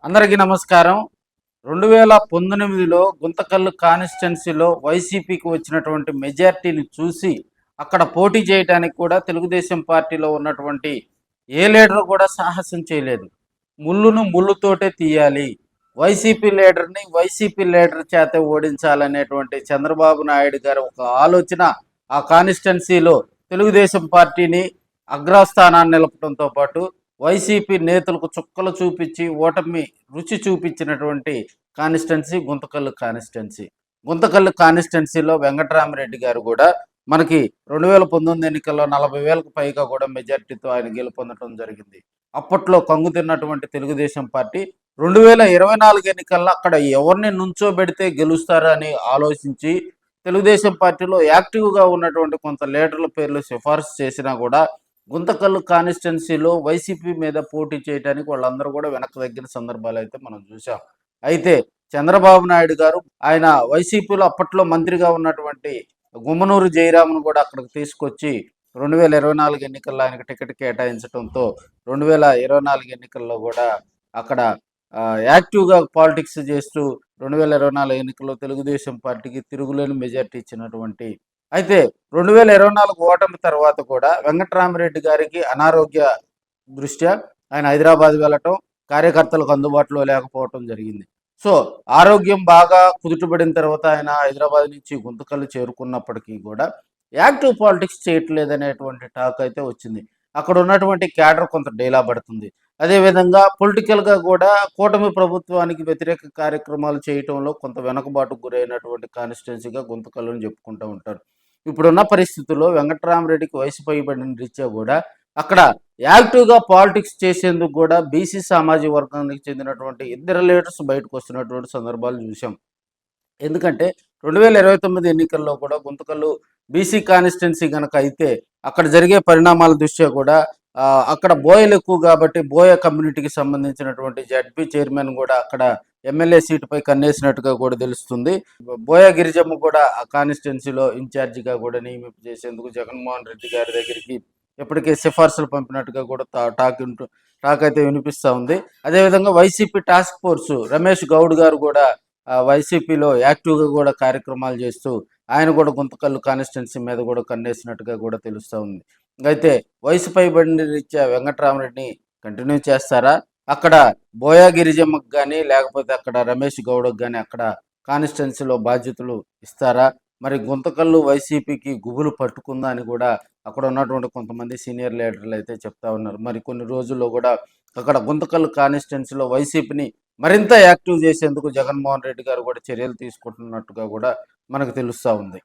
అందరికీ నమస్కారం. 2019లో గుంతకల్లు కాన్స్టిట్యున్సీలో వైసీపీకి వచ్చినటువంటి మెజారిటీని చూసి అక్కడ పోటీ చేయడానికి కూడా తెలుగుదేశం పార్టీలో ఉన్నటువంటి ఏ లీడర్ కూడా సాహసం చేయలేదు. ముళ్ళును ముళ్ళుతోటే తీయాలి, వైసీపీ లీడర్ చేత ఓడించాలనేటువంటి చంద్రబాబు నాయుడు గారు ఒక ఆలోచన ఆ కాన్స్టిట్యున్సీలో తెలుగుదేశం పార్టీని అగ్రస్థానాన్ని నిలపడంతో పాటు వైసీపీ నేతలకు చుక్కలు చూపించి ఓటమి రుచి చూపించినటువంటి కాన్స్టిట్యున్సీ గుంతకల్లు కాన్స్టిట్యున్సీలో వెంకటరామరెడ్డి గారు కూడా మనకి 2019 ఎన్నికల్లో 40,000కు పైగా కూడా మెజార్టీతో ఆయన గెలుపొందడం జరిగింది. అప్పట్లో కంగు తిన్నటువంటి తెలుగుదేశం పార్టీ 2024 ఎన్నికల్లో అక్కడ ఎవరిని నుంచోబెడితే గెలుస్తారు అని ఆలోచించి తెలుగుదేశం పార్టీలో యాక్టివ్గా ఉన్నటువంటి కొంత లీడర్ల పేర్లు సిఫార్సు చేసినా కూడా గుంతకల్లు కాన్స్టిట్యున్సీలో వైసీపీ మీద పోటీ చేయడానికి వాళ్ళందరూ కూడా వెనక్కి తగ్గిన సందర్భాలు అయితే మనం చూసాం. అయితే చంద్రబాబు నాయుడు గారు ఆయన వైసీపీలో అప్పట్లో మంత్రిగా ఉన్నటువంటి గుమ్మనూరు జయరామును కూడా అక్కడికి తీసుకొచ్చి 2024 ఎన్నికల్లో ఆయనకు టికెట్ కేటాయించడంతో 2024 ఎన్నికల్లో కూడా అక్కడ యాక్టివ్గా పాలిటిక్స్ చేస్తూ 2024 ఎన్నికల్లో తెలుగుదేశం పార్టీకి తిరుగులేని మెజార్టీ ఇచ్చినటువంటి అయితే 2024 ఓటమి తర్వాత కూడా వెంకటరామరెడ్డి గారికి అనారోగ్య దృష్ట్యా ఆయన హైదరాబాద్ వెళ్ళటం, కార్యకర్తలకు అందుబాటులో లేకపోవటం జరిగింది. సో ఆరోగ్యం బాగా కుదుటపడిన తర్వాత ఆయన హైదరాబాద్ నుంచి గుంతకల్లు చేరుకున్నప్పటికీ కూడా యాక్టివ్ పాలిటిక్స్ చేయట్లేదనేటువంటి టాక్ అయితే వచ్చింది. అక్కడ ఉన్నటువంటి క్యాడర్ కొంత డేలా పడుతుంది. అదేవిధంగా పొలిటికల్గా కూడా కూటమి ప్రభుత్వానికి వ్యతిరేక కార్యక్రమాలు చేయటంలో కొంత వెనుకబాటుకు గురైనటువంటి కాన్స్టిట్యున్సీగా గుంతకల్లుని చెప్పుకుంటూ ఉంటారు. ఇప్పుడున్న పరిస్థితుల్లో వెంకటరామరెడ్డికి వయసు పైబడిన రీత్యా కూడా అక్కడ యాక్టివ్గా పాలిటిక్స్ చేసేందుకు కూడా బీసీ సామాజిక వర్గానికి చెందినటువంటి ఇద్దరు లీడర్స్ బయటకు వస్తున్నటువంటి సందర్భాలు చూసాం. ఎందుకంటే 2029 ఎన్నికల్లో కూడా గుంతకల్లు బీసీ కాన్స్టిట్యున్సీ కనుక అయితే అక్కడ జరిగే పరిణామాల దృష్ట్యా కూడా అక్కడ బోయలు ఎక్కువ కాబట్టి బోయ కమ్యూనిటీకి సంబంధించినటువంటి జడ్పీ చైర్మన్ కూడా అక్కడ ఎమ్మెల్యే సీటుపై కన్నేసినట్టుగా కూడా తెలుస్తుంది. బోయ గిరిజమ్మ కూడా ఆ కాన్స్టిట్యున్సీలో ఇన్ఛార్జిగా కూడా నియమింపు చేసేందుకు జగన్మోహన్ రెడ్డి గారి దగ్గరికి ఇప్పటికే సిఫార్సులు పంపినట్టుగా కూడా టాక్ అయితే వినిపిస్తూ ఉంది. అదేవిధంగా YCP task force Ramesh Goud గారు కూడా వైసీపీలో యాక్టివ్గా కూడా కార్యక్రమాలు చేస్తూ ఆయన కూడా గుంతకల్లు కాన్స్టిట్యున్సీ మీద కూడా కన్నేసినట్టుగా కూడా తెలుస్తూ ఉంది. అయితే వయసు పైబడిన రీత్యా వెంకటరామరెడ్డిని కంటిన్యూ చేస్తారా, అక్కడ బోయా గిరిజమ్మకు కానీ లేకపోతే అక్కడ రమేష్ గౌడ్కి కానీ అక్కడ కాన్స్టిట్యున్సీలో బాధ్యతలు ఇస్తారా? మరి గుంతకల్లు వైసీపీకి గుబులు పట్టుకుందా అని కూడా అక్కడ ఉన్నటువంటి కొంతమంది సీనియర్ లీడర్లు అయితే చెప్తా ఉన్నారు. మరి కొన్ని రోజుల్లో కూడా అక్కడ గుంతకల్లు కాన్స్టిట్యున్సీలో వైసీపీని మరింత యాక్టివ్ చేసేందుకు జగన్మోహన్ రెడ్డి గారు కూడా చర్యలు తీసుకుంటున్నట్టుగా కూడా మనకు తెలుస్తూ ఉంది.